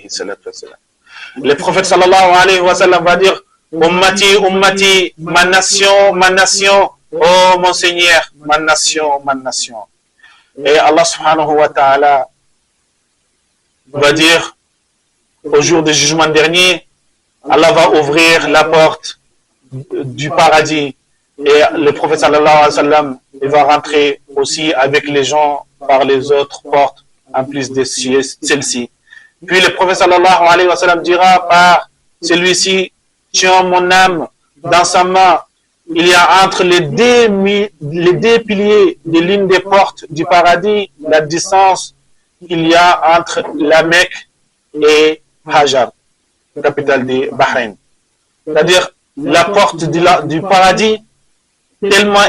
alayhi salatu wa sallam. Le prophète sallallahu alayhi wa sallam va dire Ummati, Ummati, ma nation, oh mon Seigneur, ma nation. Et Allah subhanahu wa ta'ala va dire au jour du jugement dernier, Allah va ouvrir la porte du paradis et le prophète sallallahu alayhi wa sallam il va rentrer aussi avec les gens par les autres portes en plus de celle-ci. Puis le prophète sallallahu alayhi wa sallam dira par celui-ci, tiens mon âme dans sa main, il y a entre les deux piliers de l'une des portes du paradis, la distance qu'il y a entre la Mecque et Hajar, capitale de Bahreïn. C'est-à-dire, la porte du paradis, tellement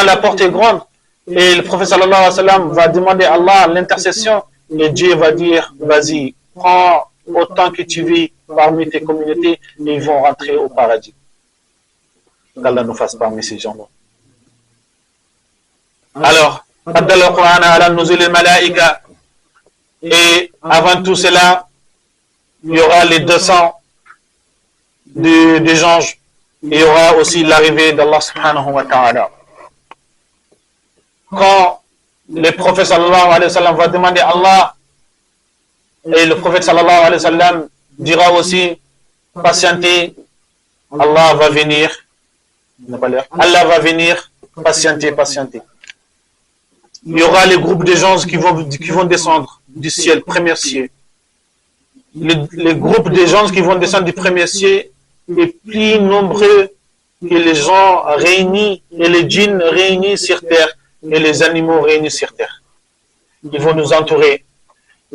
la porte est grande, et le prophète sallallahu alayhi wa sallam va demander à Allah l'intercession, et Dieu va dire, vas-y, prends autant que tu vis parmi tes communautés, et ils vont rentrer au paradis. Qu'Allah nous fasse parmi ces gens-là. Alors, et avant tout cela, il y aura les 200 des anges. Il y aura aussi l'arrivée d'Allah subhanahu wa ta'ala. Quand le prophète sallallahu alayhi wa sallam va demander à Allah, et le prophète sallallahu alayhi wa sallam dira aussi, patientez, Allah va venir, patientez. Il y aura les groupes de gens qui vont descendre du ciel, premier ciel. Les groupes de gens qui vont descendre du premier ciel est plus nombreux que les gens réunis et les djinns réunis sur terre et les animaux réunis sur terre. Ils vont nous entourer.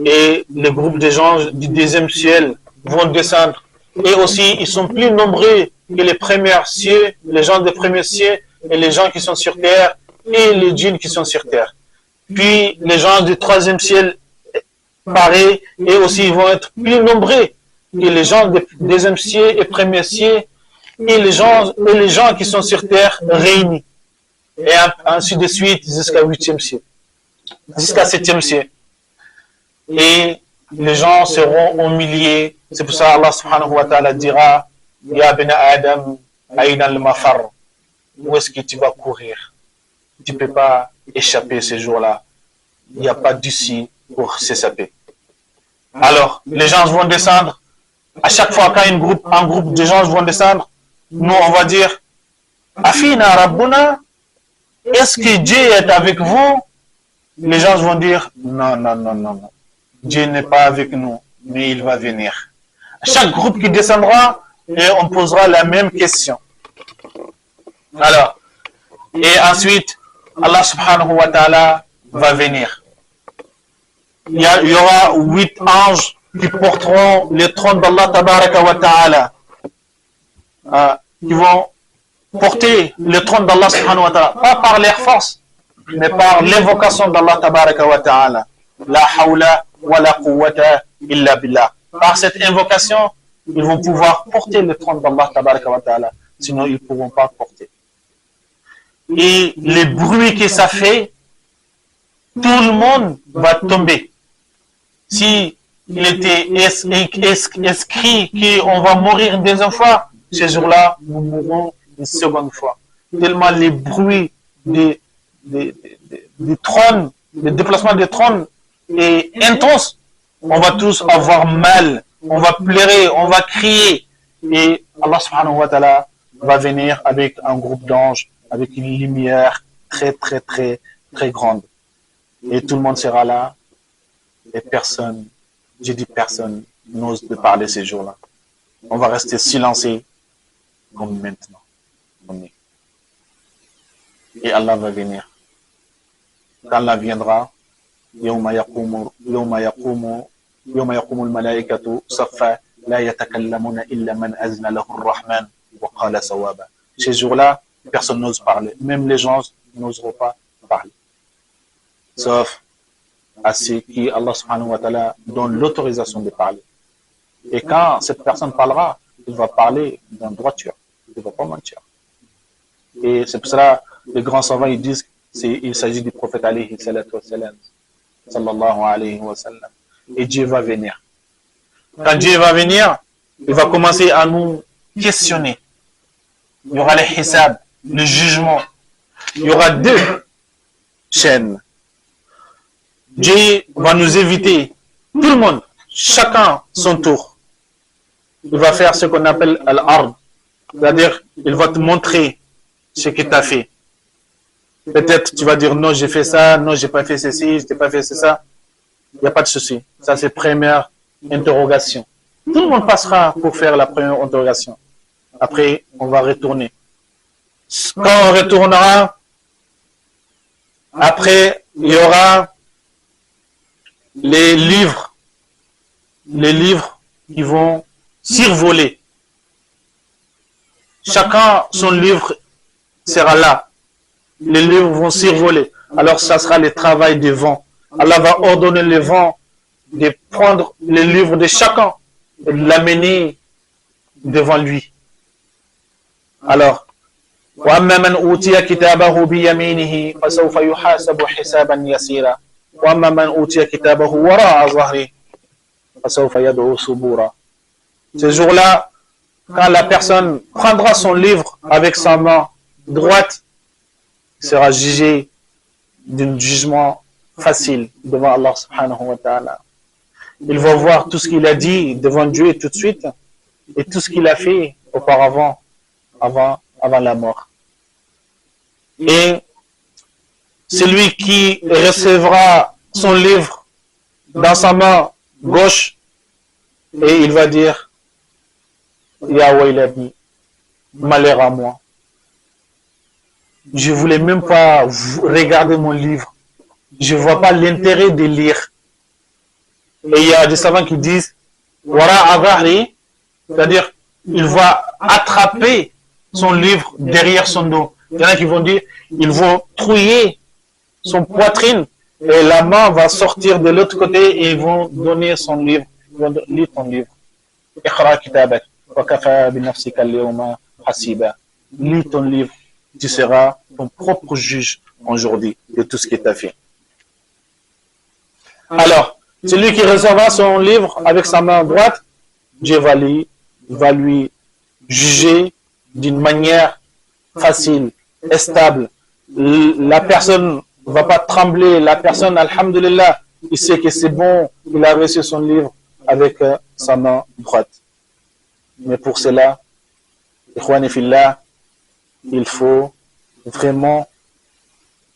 Et les groupes de gens du deuxième ciel vont descendre. Et aussi, ils sont plus nombreux que les premiers cieux, les gens des premiers cieux et les gens qui sont sur terre et les djinns qui sont sur terre. Puis les gens du troisième ciel, pareil, et aussi ils vont être plus nombreux que les gens du deuxième ciel et premier ciel et les gens qui sont sur terre réunis. Et ainsi de suite jusqu'à 8e ciel, jusqu'à 7e ciel. Et les gens seront au milliers. C'est pour ça Allah subhanahu wa ta'ala dira Ya bina Adam, aïna al-mafar. Où est-ce que tu vas courir? Tu ne peux pas échapper ce jour-là. Il n'y a pas d'issue pour s'échapper. Alors, les gens vont descendre. À chaque fois qu'un groupe de gens vont descendre, nous on va dire Afina Rabbuna, est-ce que Dieu est avec vous? Les gens vont dire non. Dieu n'est pas avec nous, mais il va venir. Chaque groupe qui descendra, et on posera la même question. Alors, et ensuite, Allah subhanahu wa ta'ala va venir. Il y aura 8 anges qui porteront le trône d'Allah tabaraka wa ta'ala. Qui vont porter le trône d'Allah subhanahu wa ta'ala. Pas par leur force, mais par l'évocation d'Allah tabaraka wa ta'ala. La hawla wa la quwwata illa billah. Par cette invocation, ils vont pouvoir porter le trône d'Allah tabaraka wa ta'ala. Sinon, ils ne pourront pas porter. Et les bruits que ça fait, tout le monde va tomber. Si il était inscrit qu'on va mourir une deuxième fois, ce jour-là, nous mourrons une seconde fois. Tellement les bruits des trônes, le déplacement des trônes est intense. On va tous avoir mal, on va pleurer, on va crier. Et Allah subhanahu wa ta'ala va venir avec un groupe d'anges, avec une lumière très grande. Et tout le monde sera là. Et personne, n'ose de parler ces jours-là. On va rester silencieux comme maintenant. Et Allah va venir. Quand Allah viendra, يوم يقوم الملائكة صفا لا يتكلمون إلا من أذن له الرحمن وقال صوابا. Ces jours-là, personne n'ose parler. Même les gens n'oseront pas parler. Sauf à ceux qui, Allah subhanahu wa ta'ala, donne l'autorisation de parler. Et quand cette personne parlera, il va parler dans droiture. Il ne va pas mentir. Et c'est pour cela, les grands savants, ils disent qu'il s'agit du prophète alayhi salatu wa salam, sallallahu alayhi wa sallam. et Dieu va venir. Quand Dieu va venir, il va commencer à nous questionner. Il y aura les hisab, le jugement. Il y aura deux chaînes. Dieu va nous éviter, tout le monde, chacun son tour. Il va faire ce qu'on appelle al-ard, c'est-à-dire il va te montrer ce que tu as fait. Peut-être tu vas dire non, j'ai fait ça, non, j'ai pas fait ceci, je n'ai pas fait ça. Il n'y a pas de souci. Ça, c'est première interrogation. Tout le monde passera pour faire la première interrogation. Après, on va retourner. Quand on retournera, après, il y aura les livres qui vont survoler. Chacun son livre sera là. Les livres vont survoler. Alors, ça sera le travail des vents. Allah va ordonner les vents de prendre les livres de chacun et de l'amener devant lui. Alors, وَأَمَّا مَنْ أُوتِيَ كِتَابَهُ بِيَمِينِهِ فَسَوْفَ يُحَاسَبُ حِسَابًا يَسِيرًا وَأَمَّا مَنْ أُوتِيَ كِتَابَهُ وَرَاءَ ظَهْرِهِ فَسَوْفَ يَدْعُو ثُبُورًا. Ce jour-là, quand la personne prendra son livre avec sa main droite, il sera jugé d'un jugement facile devant Allah subhanahu wa ta'ala. Il va voir tout ce qu'il a dit devant Dieu tout de suite et tout ce qu'il a fait auparavant, avant la mort. Et celui qui recevra son livre dans sa main gauche, et il va dire Ya waylani, malheur à moi. Je voulais même pas regarder mon livre. Je vois pas l'intérêt de lire. Et il y a des savants qui disent Wara Avahri, c'est-à-dire il va attraper son livre derrière son dos. Il y en a qui vont dire ils vont trouiller son poitrine et la main va sortir de l'autre côté et ils vont donner son livre. Ils vont lire ton livre. Iqra kitabak wa kafa bi nafsika al-yawma hasiba. Lis ton livre, tu seras ton propre juge aujourd'hui de tout ce que tu as fait. Alors, celui qui recevra son livre avec sa main droite, Dieu va lui juger d'une manière facile et stable. La personne ne va pas trembler. La personne, alhamdulillah, il sait que c'est bon, il a reçu son livre avec sa main droite. Mais pour cela, ikhwani fillah, il faut vraiment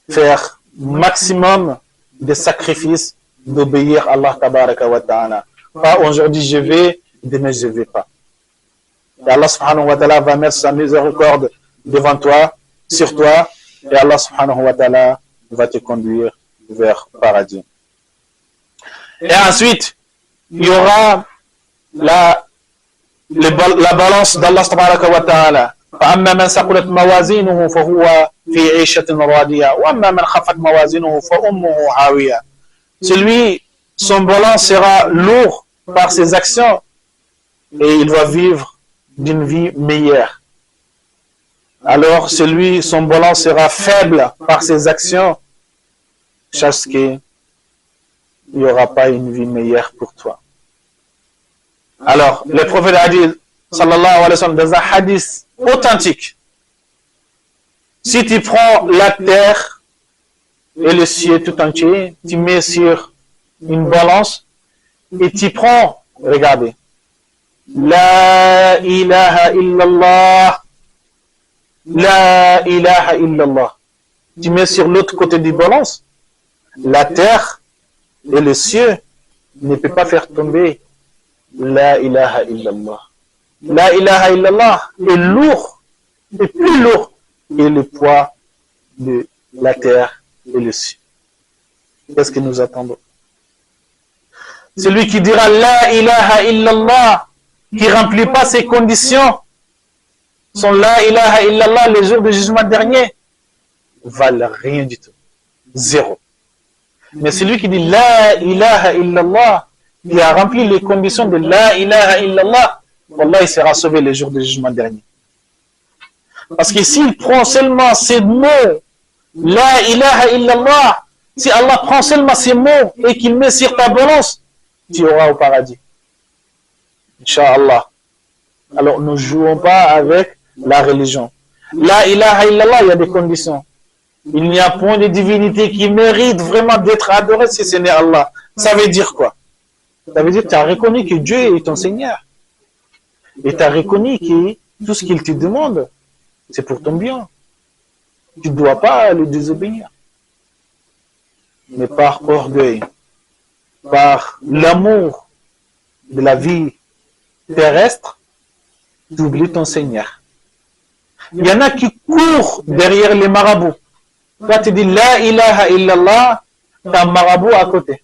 faire maximum de sacrifices d'obéir à Allah tabaraka wa ta'ala. Pas aujourd'hui je vais, demain je ne vais pas. Et Allah subhanahu wa ta'ala va mettre sa miséricorde devant toi, sur toi, et Allah subhanahu wa ta'ala va te conduire vers le paradis. Et ensuite, il y aura la balance d'Allah tabaraka wa ta'ala. فأما من ثقلت موازينه فهو في عيشة راضية وأما من خفت موازينه فأمه هاوية. Celui, son balance sera lourd par ses actions et il va vivre d'une vie meilleure. Alors celui, son balance sera faible par ses actions, sache qu'il n'y aura pas une vie meilleure pour toi. Alors, le prophète a dit, sallallahu alayhi wa sallam, dans un hadith authentique, si tu prends la terre et le ciel tout entier, tu mets sur une balance et tu prends, regardez, La ilaha illallah, La ilaha illallah. Tu mets sur l'autre côté du balance, la terre et le ciel ne peut pas faire tomber La ilaha illallah. La ilaha illallah est lourd, est plus lourd que le poids de la terre et le ciel. Qu'est-ce que nous attendons? Celui qui dira La ilaha illallah, qui ne remplit pas ces conditions, son La ilaha illallah le jour du jugement dernier, valent rien du tout. Zéro. Mais celui qui dit La ilaha illallah, qui a rempli les conditions de La ilaha illallah, Wallah, il sera sauvé le jour du jugement dernier. Parce que s'il prend seulement ces mots, La ilaha illallah, si Allah prend seulement ces mots et qu'il met sur ta balance, tu auras au paradis. Inch'Allah. Alors, ne jouons pas avec la religion. La ilaha illallah, il y a des conditions. Il n'y a point de divinité qui mérite vraiment d'être adorée si ce n'est Allah. Ça veut dire quoi? Ça veut dire que tu as reconnu que Dieu est ton Seigneur. Et tu as reconnu que tout ce qu'il te demande, c'est pour ton bien. Tu ne dois pas le désobéir. Mais par orgueil, par l'amour de la vie terrestre, tu oublies ton Seigneur. Il y en a qui courent derrière les marabouts. Toi, tu dis la ilaha illallah, tu as un marabout à côté.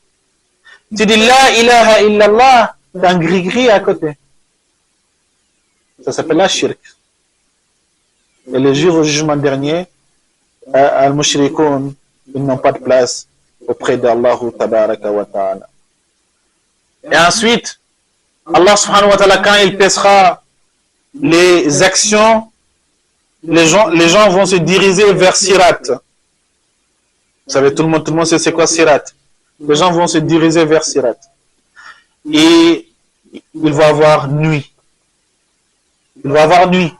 Tu dis la ilaha illallah, tu as un gris-gris à côté. Ça s'appelle la shirk. Et le jour du jugement dernier, al-mushrikoun, ils n'ont pas de place auprès d'Allah tabaraka wa ta'ala. Et ensuite, Allah subhanahu wa ta'ala, quand il pèsera les actions, les gens vont se diriger vers Sirat. Vous savez, tout le monde sait c'est quoi Sirat. Les gens vont se diriger vers Sirat. Et il va avoir nuit. Il va avoir nuit.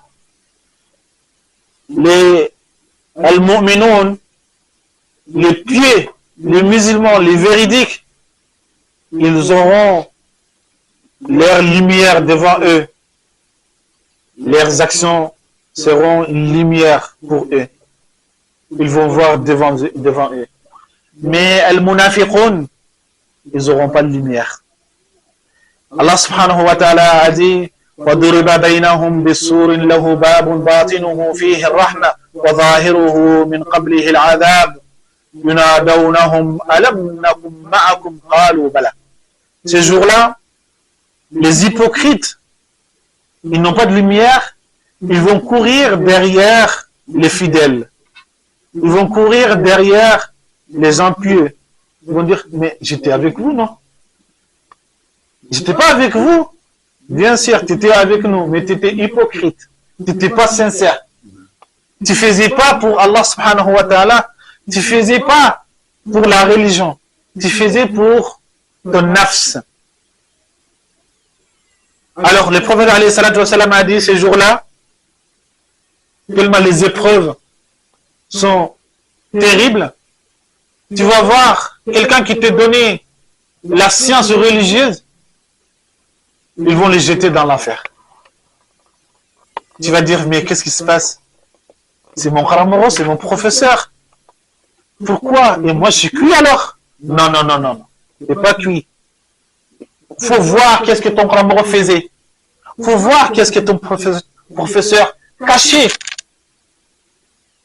Les al-mu'minoun, les pieux, les musulmans, les véridiques, ils auront leur lumière devant eux. Leurs actions seront une lumière pour eux. Ils vont voir devant eux. Mais al-munafiqun, ils n'auront pas de lumière. Allah subhanahu wa ta'ala a dit وَضُرِبَ بَيْنَهُمْ بِالسُّورٍ لَهُ بَابٌ بَاطِنُهُ فِيهِ الرَّحْمَةُ وَظَاهِرُهُ مِنْ قَبْلِهِ الْعَذَابُ يُنَادَوْنَهُمْ أَلَمْ نَكُنْ مَعَكُمْ قَالُوا بَلَى. Ces jours-là, les hypocrites, ils n'ont pas de lumière, ils vont courir derrière les fidèles. Ils vont courir derrière les gens pieux. Ils vont dire, mais j'étais avec vous, non? J'étais pas avec vous. Bien sûr, tu étais avec nous, mais tu étais hypocrite. Tu n'étais pas sincère. Tu faisais pas pour Allah subhanahu wa ta'ala. Tu faisais pas pour la religion. Tu faisais pour ton nafs. Alors, le prophète alayhi salatu wa salam a dit ces jours-là, tellement les épreuves sont terribles, tu vas voir quelqu'un qui te donnait la science religieuse, ils vont les jeter dans l'enfer. Tu vas dire, mais qu'est-ce qui se passe? C'est mon Karamoro, c'est mon professeur. Pourquoi? Et moi je suis cuit alors? Non, non, non, non. Tu n'es pas cuit. Il faut voir qu'est-ce que ton Karamoro faisait. Il faut voir qu'est-ce que ton professeur cachait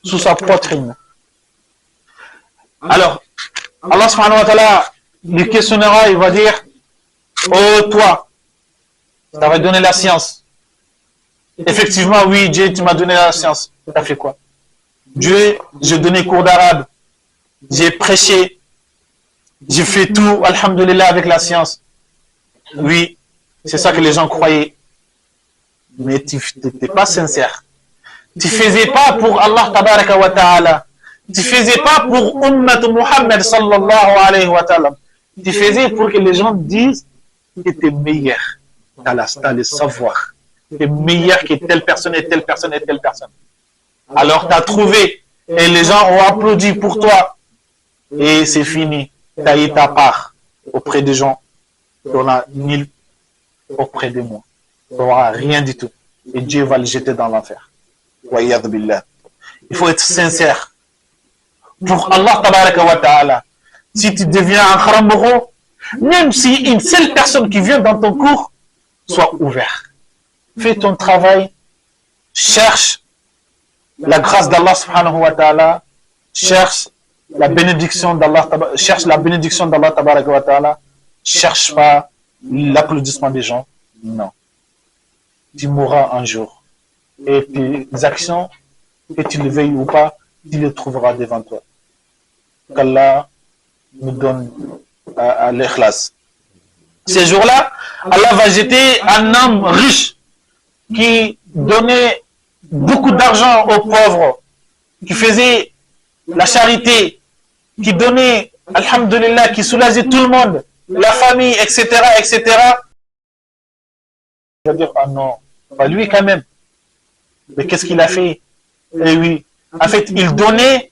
sous sa poitrine. Alors, Allah subhanahu wa ta'ala lui questionnera, il va dire, oh toi, ça va donner la science. Effectivement, oui, Dieu, tu m'as donné la science. Tu as fait quoi? Dieu, j'ai donné cours d'arabe, j'ai prêché, j'ai fait tout, alhamdulillah, avec la science. Oui, c'est ça que les gens croyaient. Mais tu n'étais pas sincère. Tu ne faisais pas pour Allah tabaraka wa ta'ala. Tu ne faisais pas pour Ummat Muhammad sallallahu alayhi wa ta'ala. Tu faisais pour que les gens disent que tu es meilleur. Tu as le savoir. Tu es meilleur que telle personne et telle personne et telle personne. Alors tu as trouvé et les gens ont applaudi pour toi. Et c'est fini. Tu as eu ta part auprès des gens. Tu n'en as ni auprès de moi. Tu n'auras rien du tout. Et Dieu va le jeter dans l'enfer. Il faut être sincère. Pour Allah tabaraka wa ta'ala. Si tu deviens un kharamoro, même si une seule personne qui vient dans ton cours soit ouvert. Fais ton travail. Cherche la grâce d'Allah subhanahu wa ta'ala. Cherche la bénédiction d'Allah tabaraka wa ta'ala. Cherche pas l'applaudissement des gens. Non. Tu mourras un jour. Et tes actions, que tu le veuilles ou pas, tu les trouveras devant toi. Qu'Allah nous donne à l'ikhlas. Ces jours-là, Allah va jeter un homme riche qui donnait beaucoup d'argent aux pauvres, qui faisait la charité, qui donnait, alhamdulillah, qui soulageait tout le monde. la famille, etc., etc. Il va dire, ah non, pas lui quand même. Mais qu'est-ce qu'il a fait? Eh oui, en fait, il donnait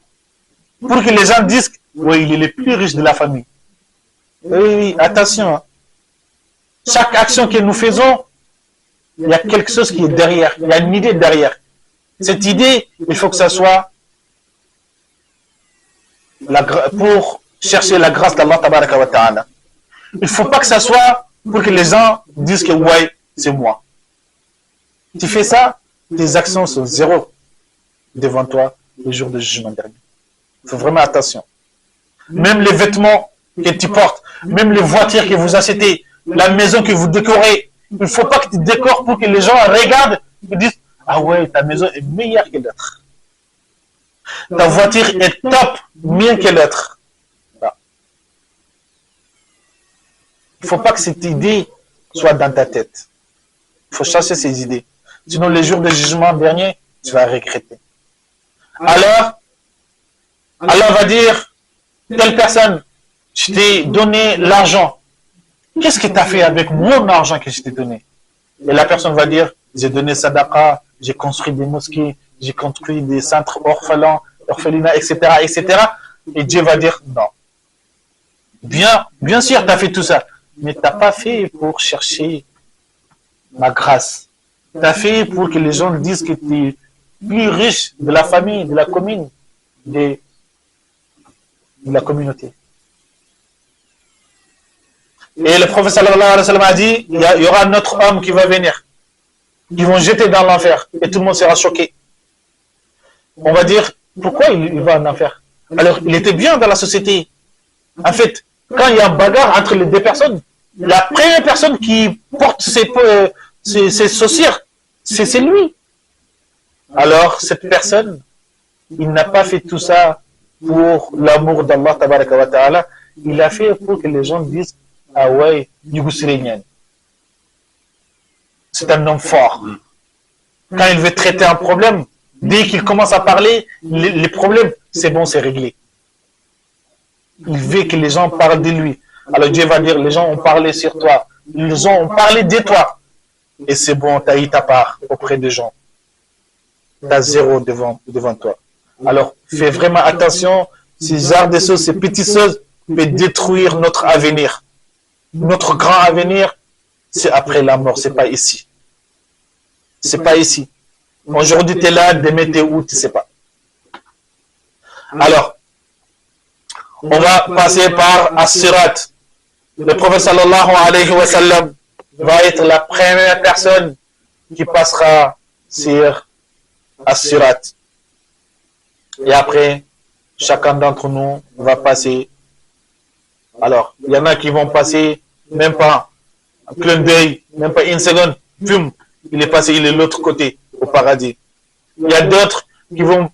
pour que les gens disent, oui, il est le plus riche de la famille. Oui, oui, attention. Hein. Chaque action que nous faisons, il y a quelque chose qui est derrière, il y a une idée derrière. Cette idée, il faut que ça soit pour chercher la grâce d'Allah tabaraka wa ta'ala. Il ne faut pas que ça soit pour que les gens disent que ouais, c'est moi. Tu fais ça, tes actions sont zéro devant toi le jour du jugement dernier. Il faut vraiment attention. Même les vêtements que tu portes, même les voitures que vous achetez, la maison que vous décorez, il ne faut pas que tu décores pour que les gens regardent et disent ah ouais, ta maison est meilleure que l'autre. Ta voiture est top, mieux que l'autre. Il ne faut pas que cette idée soit dans ta tête. Il faut chasser ces idées. Sinon, les jours de jugement dernier, tu vas regretter. Alors, Allah va dire, telle personne, je t'ai donné l'argent. Qu'est-ce que tu as fait avec mon argent que je t'ai donné? Et la personne va dire, j'ai donné sadaqa, j'ai construit des mosquées, j'ai construit des centres orphelinats, etc., etc. Et Dieu va dire, non. Bien sûr, tu as fait tout ça. Mais tu n'as pas fait pour chercher ma grâce. Tu as fait pour que les gens disent que tu es plus riche de la famille, de la commune, de la communauté. Et le prophète sallallahu alayhi wa sallam a dit, il y aura un autre homme qui va venir. Ils vont jeter dans l'enfer et tout le monde sera choqué. On va dire, pourquoi il va en enfer? Alors, il était bien dans la société. En fait, quand il y a un bagarre entre les deux personnes, la première personne qui porte ses chaussures, c'est lui. Alors, cette personne, il n'a pas fait tout ça pour l'amour d'Allah tabaraka wa ta'ala. Il a fait pour que les gens disent, ah ouais, c'est un homme fort. Quand il veut traiter un problème, dès qu'il commence à parler, les problèmes, c'est bon, c'est réglé. Il veut que les gens parlent de lui. Alors Dieu va dire, les gens ont parlé sur toi. Ils ont parlé de toi. Et c'est bon, tu as eu ta part auprès des gens. Tu as zéro devant toi. Alors, fais vraiment attention. Ces genres de choses, ces petites choses, peuvent détruire notre avenir. Notre grand avenir, c'est après la mort, c'est pas ici. C'est pas ici. Aujourd'hui, tu es là, demain, tu es où, tu ne sais pas. Alors, on va passer par As-Sirat. Le prophète sallallahu alayhi wa sallam va être la première personne qui passera sur As-Sirat. Et après, chacun d'entre nous va passer. Alors, il y en a qui vont passer, même pas un clin d'œil, même pas une seconde, boum, il est passé, il est de l'autre côté, au paradis. Il y a d'autres qui vont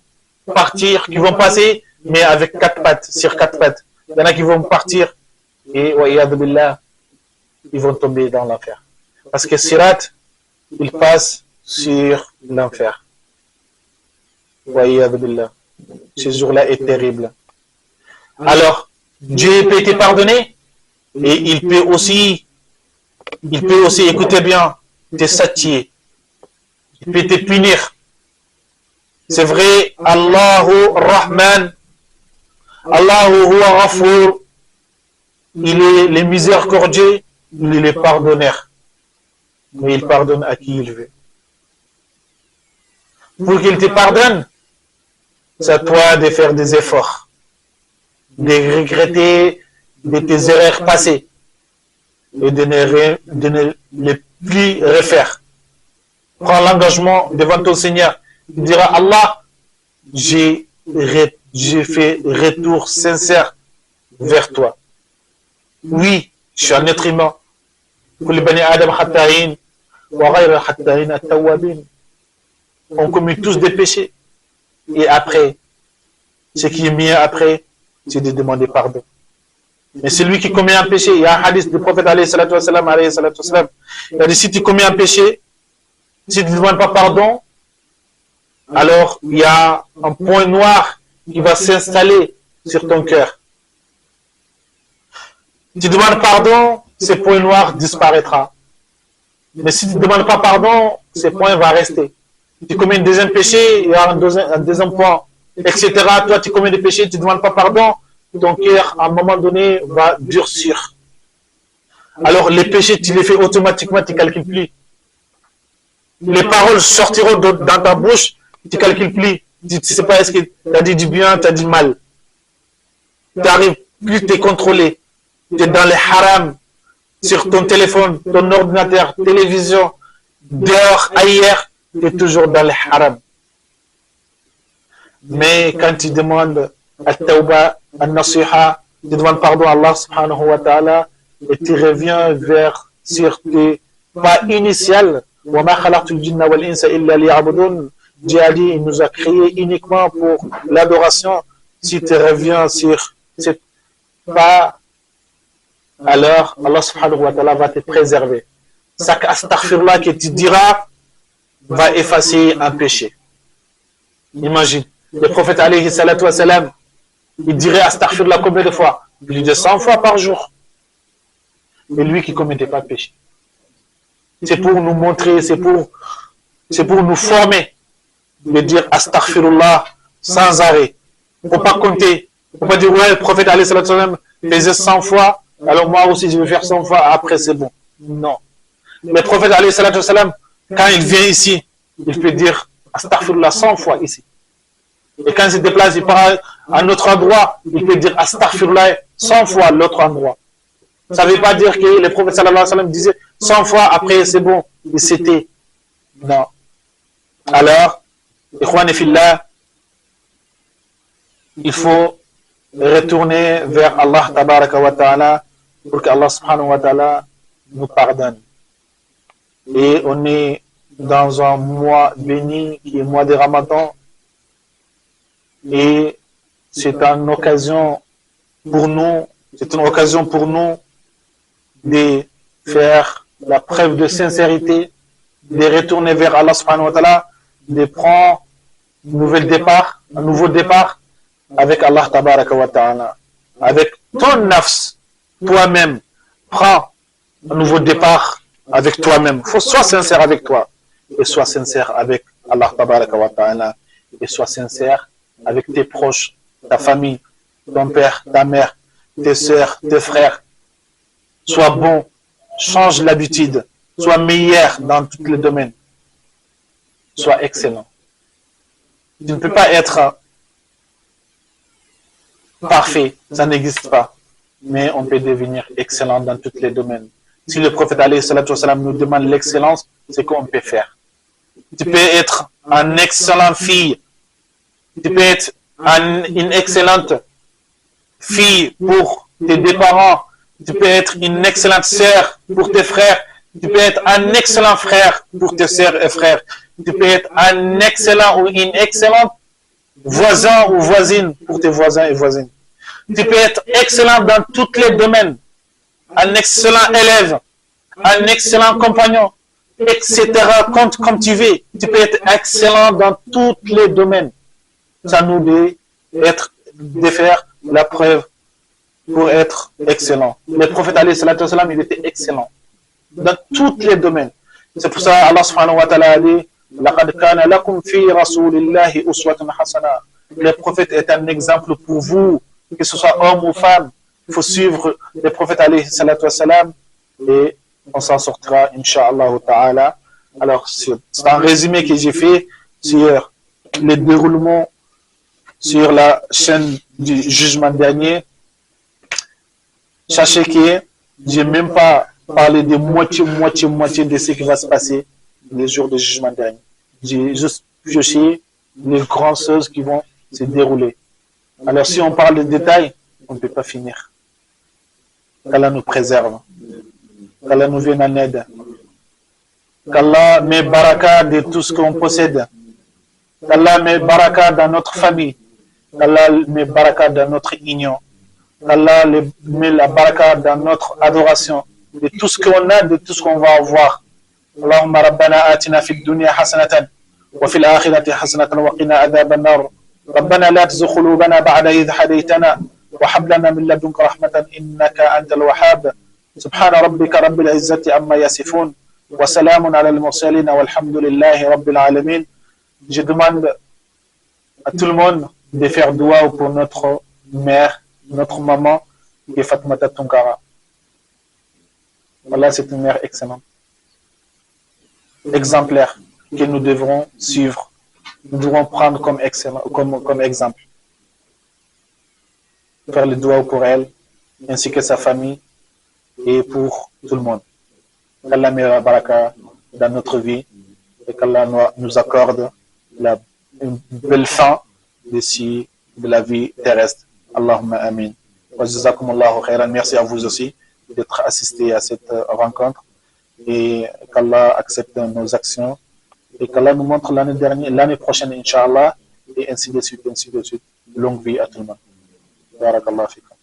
partir, qui vont passer, mais avec quatre pattes, sur quatre pattes. Il y en a qui vont partir, et billah, ils vont tomber dans l'enfer. Parce que Sirat, il passe sur l'enfer. Billah. Ce jour-là est terrible. Alors, Dieu peut te pardonner, et il peut aussi, écoutez bien, te châtier. Il peut te punir. C'est vrai, Allahu Rahman, Allahu Huwa Ghafour, il est le miséricordieux, il est le pardonneur. Mais il pardonne à qui il veut. Pour qu'il te pardonne, c'est à toi de faire des efforts, de regretter de tes erreurs passées et de ne les plus refaire. Prends l'engagement devant ton Seigneur. Tu diras, Allah, j'ai fait retour sincère vers toi. Oui, je suis un être humain. On commet tous des péchés. Et après, ce qui est mieux après, c'est de demander pardon. Mais celui qui commet un péché, il y a un hadith du prophète alayhi salatu wassalam, il a dit, si tu commets un péché, si tu ne demandes pas pardon, alors il y a un point noir qui va s'installer sur ton cœur. Tu demandes pardon, ce point noir disparaîtra. Mais si tu ne demandes pas pardon, ce point va rester. Tu commets un deuxième péché, il y a un deuxième point, etc. Toi, tu commets des péchés, tu ne demandes pas pardon, ton cœur, à un moment donné, va durcir. Alors, les péchés, tu les fais automatiquement, tu ne calcules plus. Les paroles sortiront dans ta bouche, tu ne calcules plus. Tu ne sais pas est-ce que tu as dit du bien, tu as dit mal. Tu n'arrives plus, tu es contrôlé. Tu es dans les harams, sur ton téléphone, ton ordinateur, télévision, dehors, ailleurs, tu es toujours dans les harams. Mais quand tu demandes al-tawba, al-nasiha, tu demandes pardon à Allah subhanahu wa ta'ala et tu reviens vers sur tes pas initiales. وَمَا خَلَقْتُ الْجِنَّ وَالْإِنسَ إِلَّا لِيَعْبُدُونَ. Dieu a dit, il nous a créés uniquement pour l'adoration. Si tu reviens sur cette pas, alors Allah subhanahu wa ta'ala va te préserver. Chaque astaghfirullah que tu diras va effacer un péché. Imagine, le prophète alayhi salatu wa salam, il dirait astaghfirullah combien de fois? Plus de 100 fois par jour. Et lui qui ne commettait pas de péché. C'est pour nous montrer, c'est pour nous former de dire astaghfirullah sans arrêt. Il ne faut pas compter. Il ne faut pas dire ouais, le prophète alayhi salatu wa salam faisait 100 fois, alors moi aussi je vais faire 100 fois, après c'est bon. Non. Le prophète alayhi salatu wa salam, quand il vient ici, il peut dire astaghfirullah 100 fois ici. Et quand il se déplace, il part à un autre endroit, il peut dire astaghfirullah 100 fois à l'autre endroit. Ça ne veut pas dire que le prophète sallallahu alayhi wa sallam disait 100 fois, après c'est bon, et c'était. Non. Alors, ikhwan et fillah, il faut retourner vers Allah tabaraka wa ta'ala pour que Allah subhanahu wa ta'ala nous pardonne. Et on est dans un mois béni qui est le mois de Ramadan. Et c'est une occasion pour nous, de faire la preuve de sincérité, de retourner vers Allah subhanahu wa ta'ala, de prendre un nouveau départ avec Allah tabaraka wa ta'ala. Avec ton nafs, toi-même, prends un nouveau départ avec toi-même. Il faut sois sincère avec toi et sois sincère avec Allah tabaraka wa ta'ala et sois sincère avec tes proches, ta famille, ton père, ta mère, tes soeurs, tes frères. Sois bon, change l'habitude, sois meilleur dans tous les domaines. Sois excellent. Tu ne peux pas être parfait, ça n'existe pas. Mais on peut devenir excellent dans tous les domaines. Si le prophète alayhi salatu wa salam nous demande l'excellence, c'est qu'on peut faire. Tu peux être une excellente fille. Tu peux être une excellente fille pour tes deux parents. Tu peux être une excellente sœur pour tes frères. Tu peux être un excellent frère pour tes sœurs et frères. Tu peux être un excellent ou une excellente voisin ou voisine pour tes voisins et voisines. Tu peux être excellent dans tous les domaines. Un excellent élève, un excellent compagnon, etc. Comme tu veux. Tu peux être excellent dans tous les domaines. Ça nous dit de faire la preuve pour être excellent. Le prophète alayhi salatu wa salam, il était excellent dans tous les domaines. C'est pour ça Allah subhanahu wa ta'ala a dit لَقَدْ كَانَ لَكُمْ فِي رَسُولِ اللَّهِ أُسْوَةٌ حَسَنَةٌ. Le prophète est un exemple pour vous, que ce soit homme ou femme. Il faut suivre le prophète alayhi salatu wa salam et on s'en sortira, incha'Allah ta'ala. Alors, c'est un résumé que j'ai fait sur le déroulement sur la chaîne du jugement dernier. Sachez que je n'ai même pas parlé de moitié de ce qui va se passer les jours du jugement dernier. J'ai juste pioché les grandes choses qui vont se dérouler. Alors si on parle de détails, on ne peut pas finir. Qu'Allah nous préserve. Qu'Allah nous vienne en aide. Qu'Allah met baraka de tout ce qu'on possède. Qu'Allah met baraka dans notre famille. Qu'Allah met baraka dans notre union. Qu'Allah met la baraka dans notre adoration. De tout ce qu'on a, de tout ce qu'on va avoir. Allahumma rabbana atina fid dunya hasanatan wa fil akhirati hasanatan wa qina adhaban nar. ربنا لا تزغ قلوبنا بعد إذ هديتنا وهب لنا من لدنك رحمة إنك أنت الوهاب سبحان ربك رب العزة عما يصفون وسلام على المرسلين والحمد لله رب العالمين. Je demande à tout le monde de faire dua pour notre mère, notre maman, qui est Fatmata Tunkara. Voilà, c'est une mère excellente, exemplaire, que nous devrons suivre. Nous devrons prendre comme exemple. Faire le dua pour elle, ainsi que sa famille, et pour tout le monde. Qu'Allah met la baraka dans notre vie, et qu'Allah nous accorde une belle fin de la vie terrestre. Allahumma amin. Wa jazakumullahu khairan. Merci à vous aussi d'être assistés à cette rencontre et qu'Allah accepte nos actions et qu'Allah nous montre l'année prochaine, Inch'Allah, et ainsi de suite, ainsi de suite. Longue vie à tout le monde. Barakallahu fikum.